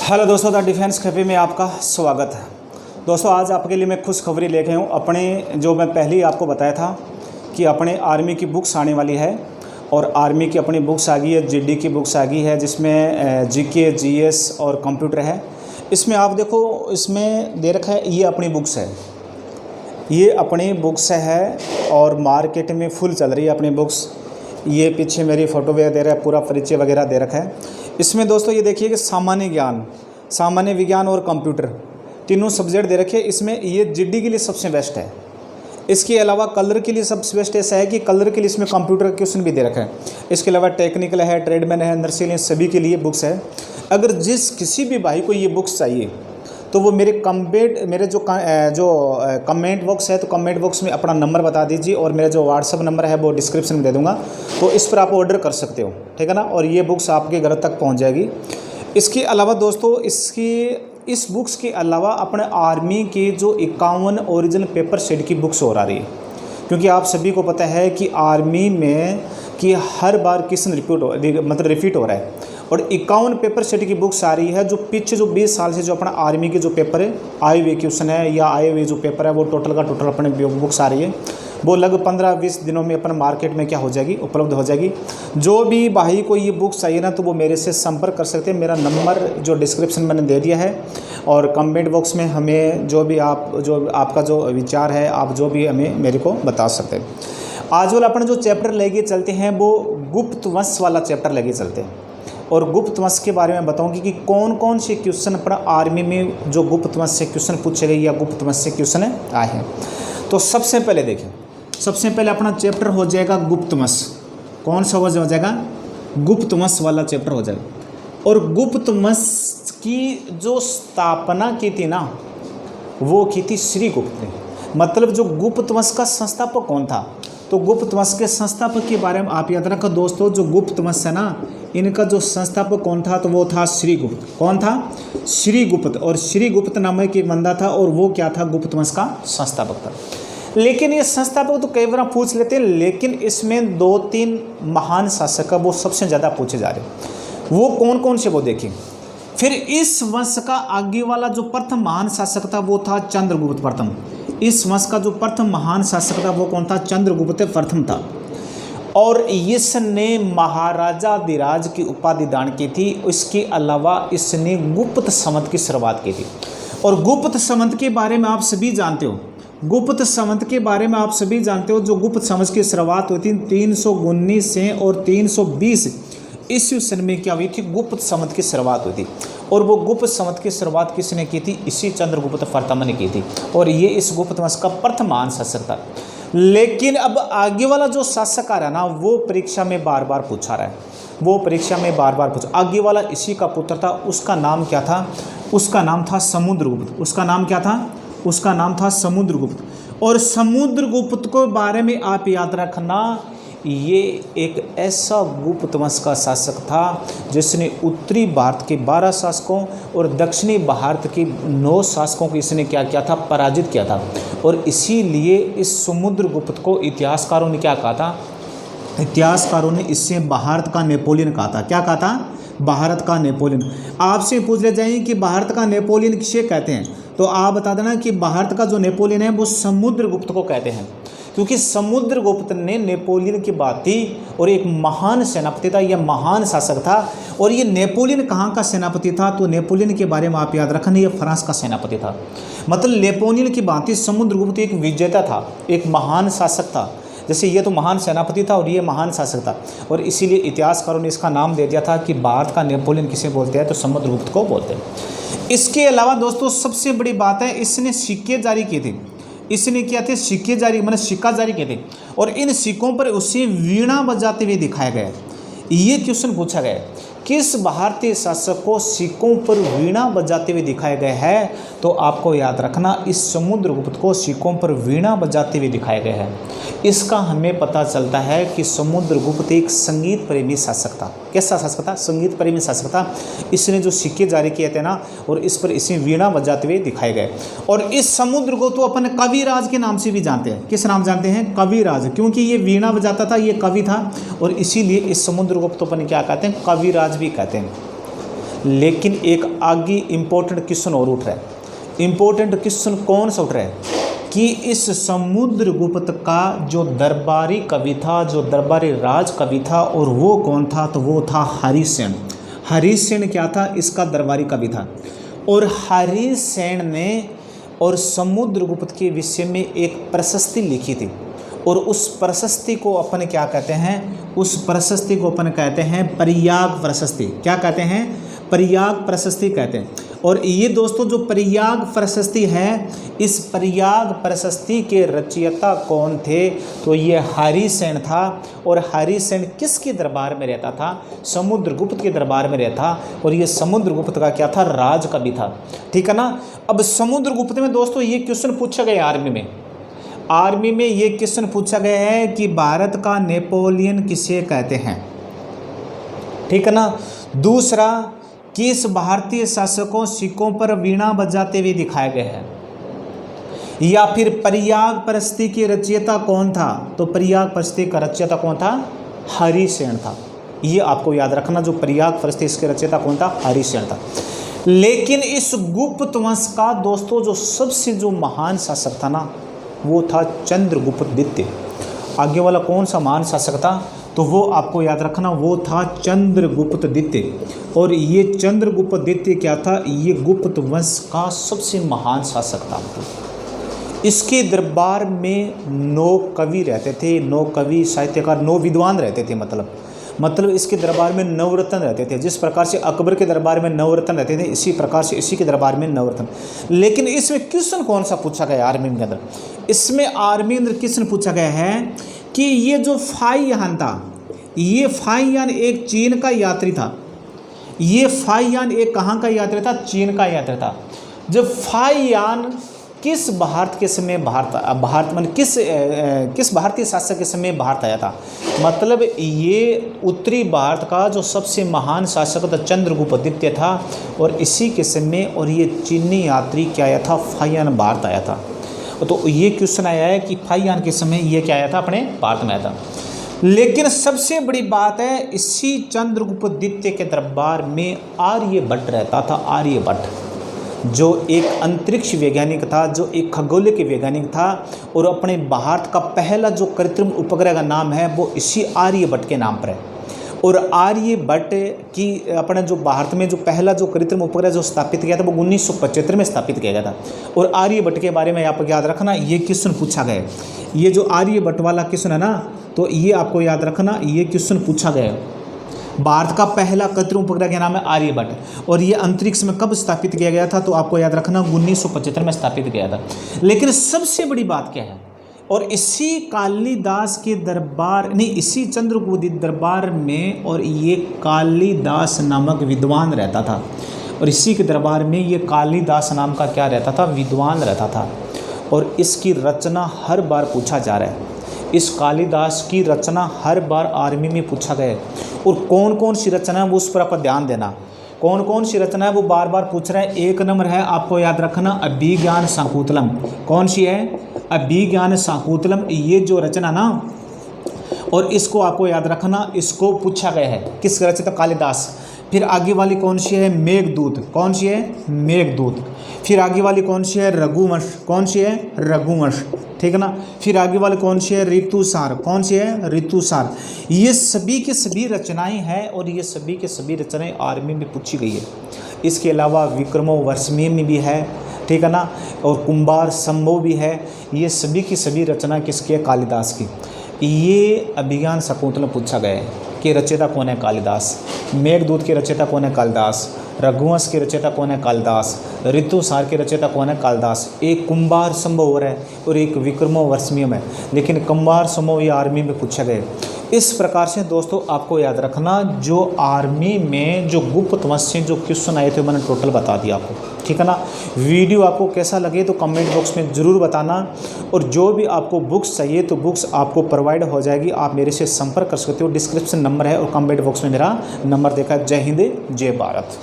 Hello दोस्तों, the defence cafe में आपका स्वागत है। दोस्तों, आज आपके लिए मैं खुशखबरी लेके हूँ। अपने जो मैं पहले ही आपको बताया था कि अपने आर्मी की बुक्स आने वाली है और आर्मी की अपनी बुक्स आ गई है, जीडी की बुक्स आ गई है, जिसमें जीके, जीएस और कंप्यूटर है। इसमें आप देखो, इसमें दे रखा है ये अपनी बुक्स है, ये अपनी बुक्स है और मार्केट में फुल चल रही है अपनी बुक्स। ये पीछे मेरी फ़ोटो वगैरह दे रहा है, पूरा परिचय वगैरह दे रखा है। इसमें दोस्तों ये देखिए कि सामान्य ज्ञान, सामान्य विज्ञान और कंप्यूटर तीनों सब्जेक्ट दे रखे हैं। इसमें ये जीडी के लिए सबसे बेस्ट है। इसके अलावा कलर के लिए सबसे बेस्ट ऐसा है कि कलर के लिए इसमें कंप्यूटर क्वेश्चन भी दे रखा है। इसके अलावा टेक्निकल है, ट्रेडमैन है, नर्सिंग है, सभी के लिए बुक्स है। अगर किसी भी भाई को ये बुक्स चाहिए तो वो मेरे जो कमेंट बॉक्स है, तो कमेंट बॉक्स में अपना नंबर बता दीजिए और मेरा जो व्हाट्सअप नंबर है वो डिस्क्रिप्शन में दे दूंगा, तो इस पर आप ऑर्डर कर सकते हो, ठीक है ना। और ये बुक्स आपके घर तक पहुंच जाएगी। इसके अलावा दोस्तों, इस बुक्स के अलावा अपने आर्मी के जो 51 ओरिजिनल पेपर सेट की बुक्स और आ रही है, क्योंकि आप सभी को पता है कि आर्मी में कि हर बार क्वेश्चन रिपीट हो रहा है। और 51 पेपर सेट की बुक्स आ रही है, जो पीछे जो 20 साल से जो अपना आर्मी के जो पेपर है, आए हुए क्वेश्चन है या आए हुए जो पेपर है, वो टोटल का टोटल अपने बुक्स आ रही है। वो लगभग 15-20 दिनों में अपन मार्केट में क्या हो जाएगी, उपलब्ध हो जाएगी। जो भी भाई को ये बुक्स चाहिए ना, तो वो मेरे से संपर्क कर सकते हैं। मेरा नंबर जो डिस्क्रिप्शन मैंने दे दिया है और कमेंट बॉक्स में हमें जो आपका जो विचार है, आप जो भी हमें मेरे को बता सकते हैं। आज वाला अपन जो चैप्टर लेके चलते हैं वो गुप्त वंश वाला चैप्टर लेके चलते हैं और गुप्त वंश के बारे में बताऊंगी कि कौन कौन से क्वेश्चन अपना आर्मी में जो गुप्त वंश से क्वेश्चन पूछे गए या गुप्त वंश से क्वेश्चन आए हैं। तो सबसे पहले देखें, सबसे पहले अपना चैप्टर हो जाएगा गुप्त वंश। कौन सा हो जाएगा? गुप्त वंश वाला चैप्टर हो जाएगा। और गुप्त वंश की जो स्थापना की थी ना, वो की थी श्रीगुप्त ने। मतलब जो गुप्त वंश का संस्थापक कौन था, तो गुप्त वंश के संस्थापक के बारे में आप याद रखो दोस्तों। जो गुप्त वंश है ना, इनका जो संस्थापक कौन था, तो वो था श्रीगुप्त। कौन था? श्रीगुप्त। और श्रीगुप्त नामक एक बंदा था और वो क्या था? गुप्त वंश का संस्थापक था। लेकिन ये संस्थापक तो कई बार पूछ लेते हैं, लेकिन इसमें 2-3 महान शासक वो सबसे ज़्यादा पूछे जा रहे। वो कौन कौन से, वो देखें। फिर इस वंश का आगे वाला जो प्रथम महान शासक था वो था चंद्रगुप्त प्रथम। इस वंश का जो प्रथम महान शासक था वो कौन था? चंद्रगुप्त प्रथम था। और इसने महाराजाधिराज की उपाधि दान की थी। इसके अलावा इसने गुप्त संवत की शुरुआत की थी। और गुप्त संवत के बारे में आप सभी जानते हो, गुप्त संवत के बारे में आप सभी जानते हो। जो गुप्त संवत की शुरुआत हुई थी 319 से और 320 ईस्वी सन में क्या हुई थी? गुप्त संवत की शुरुआत हुई थी। और वो गुप्त संवत की शुरुआत किसने की थी? इसी चंद्रगुप्त प्रथम ने की थी। और ये इस गुप्त वंश का प्रथम महान शासक था। लेकिन अब आगे वाला जो शासक आ रहा है ना, वो परीक्षा में बार बार पूछा रहा है। वो परीक्षा में बार बार पूछा। आगे वाला इसी का पुत्र था। उसका नाम क्या था? उसका नाम था समुद्रगुप्त। उसका नाम क्या था? उसका नाम था समुद्रगुप्त। और समुद्रगुप्त के बारे में आप याद रखना, ये एक ऐसा गुप्त वंश का शासक था जिसने उत्तरी भारत के 12 शासकों और दक्षिणी भारत के 9 शासकों को इसने क्या किया था? पराजित किया था। और इसीलिए इस समुद्रगुप्त को इतिहासकारों ने क्या कहा था? इतिहासकारों ने इससे भारत का नेपोलियन कहा था। क्या कहा था? भारत का नेपोलियन। आपसे पूछ ले जाएंगे कि भारत का नेपोलियन किसे कहते हैं, तो आप बता देना कि भारत का जो नेपोलियन है वो समुद्रगुप्त को कहते हैं। क्योंकि समुद्रगुप्त ने नेपोलियन की बात थी और एक महान सेनापति था, यह महान शासक था। और ये नेपोलियन कहाँ का सेनापति था? तो नेपोलियन के बारे में आप याद रखना, ये फ्रांस का सेनापति था। मतलब नेपोलियन की बात थी, समुद्रगुप्त एक विजेता था, एक महान शासक था। जैसे ये तो महान सेनापति था और ये महान शासक था। और इसीलिए इतिहासकारों ने इसका नाम दे दिया था कि भारत का नेपोलियन किसे बोलते हैं, तो समुद्रगुप्त को बोलते हैं। इसके अलावा दोस्तों सबसे बड़ी बात है, इसने सिक्के जारी किए थे। इसने क्या थे? सिक्के जारी, मतलब सिक्का जारी किए थे। और इन सिक्कों पर उसे वीणा बजाते हुए दिखाया गया। ये क्वेश्चन पूछा गया, किस भारतीय शासक को सिक्कों पर वीणा बजाते हुए दिखाया गया है? तो आपको याद रखना, इस समुद्रगुप्त को सिक्कों पर वीणा बजाते हुए दिखाया गया है। इसका हमें पता चलता है कि समुद्रगुप्त एक संगीत प्रेमी शासक था। कैसा शासक था? संगीत प्रेमी शासक था। इसने जो सिक्के जारी किए थे ना, और इस पर इसे वीणा बजाते हुए दिखाए गए। और इस समुद्रगुप्त को अपन कविराज के नाम से भी जानते हैं। किस नाम जानते हैं? कविराज। क्योंकि ये वीणा बजाता था, ये कवि था, और इसीलिए इस समुद्रगुप्त को अपन क्या कहते हैं? कविराज भी कहते हैं। लेकिन एक आगे इम्पोर्टेंट क्वेश्चन और उठ रहा है। इम्पोर्टेंट क्वेश्चन कौन सा उठ रहा है कि इस समुद्रगुप्त का जो दरबारी कवि था, जो दरबारी राज कवि था, और वो कौन था, तो वो था हरिसेन। हरिसेन क्या था, इसका दरबारी कवि था। और हरिसेन ने और समुद्रगुप्त के विषय में एक प्रशस्ति लिखी थी, और उस प्रशस्ति को अपन क्या कहते हैं, उस प्रशस्ति को अपन कहते हैं परियाग प्रशस्ति। क्या कहते हैं, परियाग प्रशस्ति कहते हैं। और ये दोस्तों जो परियाग प्रशस्ति है, इस परियाग प्रशस्ति के रचयिता कौन थे, तो ये हरिसेन था। और हरिसेन किसके दरबार में रहता था, समुद्रगुप्त के दरबार में रहता, और ये समुद्रगुप्त का क्या था, राज कवि था। ठीक है ना। अब समुद्रगुप्त में दोस्तों ये क्वेश्चन पूछा गया आर्मी में ये क्वेश्चन पूछा गया है कि भारत का नेपोलियन किसे कहते हैं। ठीक है ना। दूसरा, किस भारतीय शासकों सिक्कों पर वीणा बजाते हुए दिखाए गए हैं। या फिर परियाग प्रशस्ति के रचयिता कौन था, तो परियाग प्रशस्ति का रचयिता कौन था, हरिसेन था। ये आपको याद रखना, जो परियाग प्रशस्ति इसके रचयिता कौन था, हरिसेन था। लेकिन इस गुप्त वंश का दोस्तों जो सबसे जो महान शासक था ना, वो था चंद्रगुप्त द्वितीय। आगे वाला कौन सा महान शासक था, तो वो आपको याद रखना, वो था चंद्रगुप्त द्वितीय। और ये चंद्रगुप्त द्वितीय क्या था, ये गुप्त वंश का सबसे महान शासक था। इसके दरबार में 9 कवि रहते थे, 9 कवि साहित्यकार, 9 विद्वान रहते थे। मतलब इसके दरबार में नवरत्न रहते थे। जिस प्रकार से अकबर के दरबार में नवरत्न रहते थे, इसी प्रकार से इसी के दरबार में नवरत्न। लेकिन इसमें क्वेश्चन कौन सा पूछा गया आर्मी के अंदर, इसमें आर्मी अंदर क्वेश्चन पूछा गया है कि ये जो फाइयान था, ये फाइयान एक चीन का यात्री था। ये फाइयान एक कहाँ का यात्री था, चीन का यात्री था। जब फाइयान किस भारत के समय किस भारतीय शासक के समय भारत आया था, मतलब ये उत्तरी भारत का जो सबसे महान शासक था चंद्रगुप्त द्वितीय था, और इसी के समय और ये चीनी यात्री क्या आया था, फाइयान भारत आया था। तो ये क्वेश्चन आया है कि फाइयान के समय ये क्या आया था, अपने भारत में आया था। लेकिन सबसे बड़ी बात है, इसी चंद्रगुप्त द्वितीय के दरबार में आर्यभट्ट रहता था। आर्यभट्ट जो एक अंतरिक्ष वैज्ञानिक था, जो एक खगोलीय के वैज्ञानिक था, और अपने भारत का पहला जो कृत्रिम उपग्रह का नाम है वो इसी आर्यभट्ट के नाम पर है। और आर्यभट्ट की अपने जो भारत में जो पहला जो कृत्रिम उपग्रह जो स्थापित किया था वो 1975 में स्थापित किया गया था। और आर्यभट्ट के बारे में आप याद रखना, ये क्वेश्चन पूछा गया है। ये जो आर्यभट्ट वाला क्वेश्चन है ना, तो ये आपको याद रखना, ये क्वेश्चन पूछा गया है। भारत का पहला कृत्रिम उपग्रह का नाम है आर्यभट्ट, और ये अंतरिक्ष में कब स्थापित किया गया था, तो आपको याद रखना 1975 में स्थापित किया था। लेकिन सबसे बड़ी बात क्या है, और इसी कालिदास के दरबार नहीं, इसी चंद्रगुप्त दरबार में और ये कालिदास नामक विद्वान रहता था, और इसी के दरबार में ये कालिदास नाम का क्या रहता था, विद्वान रहता था। और इसकी रचना हर बार पूछा जा रहा है, इस कालिदास की रचना हर बार आर्मी में पूछा गया है। और कौन कौन सी रचना है वो उस पर आप ध्यान देना, कौन कौन सी रचना है वो बार बार पूछ रहा है। एक नंबर है, आपको याद रखना, अभिज्ञान शाकुंतलम। कौन सी है, अभिज्ञान शाकुंतलम। ये जो रचना ना, और इसको आपको याद रखना, इसको पूछा गया है किस रचयिता, कालिदास। फिर आगे वाली कौन सी है, मेघदूत। कौन सी है, मेघदूत। फिर आगे वाली कौन सी है, रघुवंश। कौन सी है, रघुवंश। ठीक है ना। फिर आगे वाली कौन सी है, ऋतुसार। कौन सी है, ऋतुसार। ये सभी की सभी रचनाएं हैं, और ये सभी के सभी रचनाएं आर्मी में पूछी गई है। इसके अलावा विक्रमो वर्षमी में भी है, ठीक है ना, और कुंभार संभव भी है। ये सभी की सभी रचना किसकी है, कालिदास की। ये अभिज्ञान शाकुंतलम पूछा गया है कि रचयिता कौन है, कालिदास। मेघदूत के रचयिता कौन है, कालिदास। रघुवंश के रचयिता कौन है, कालिदास। ऋतुसार के रचयिता कौन है, कालिदास। एक कुंभार संभव है और एक विक्रमो वर्षमियम है, लेकिन कुंभार संभव ये आर्मी में पूछा गया। इस प्रकार से दोस्तों आपको याद रखना, जो आर्मी में जो गुप्त वंश से जो क्वेश्चन आए थे मैंने टोटल बता दिया आपको, ठीक है ना। वीडियो आपको कैसा लगे तो कमेंट बॉक्स में ज़रूर बताना, और जो भी आपको बुक्स चाहिए तो बुक्स आपको प्रोवाइड हो जाएगी, आप मेरे से संपर्क कर सकते हो। डिस्क्रिप्शन नंबर है और कमेंट बॉक्स में मेरा नंबर देखा। जय हिंद, जय भारत।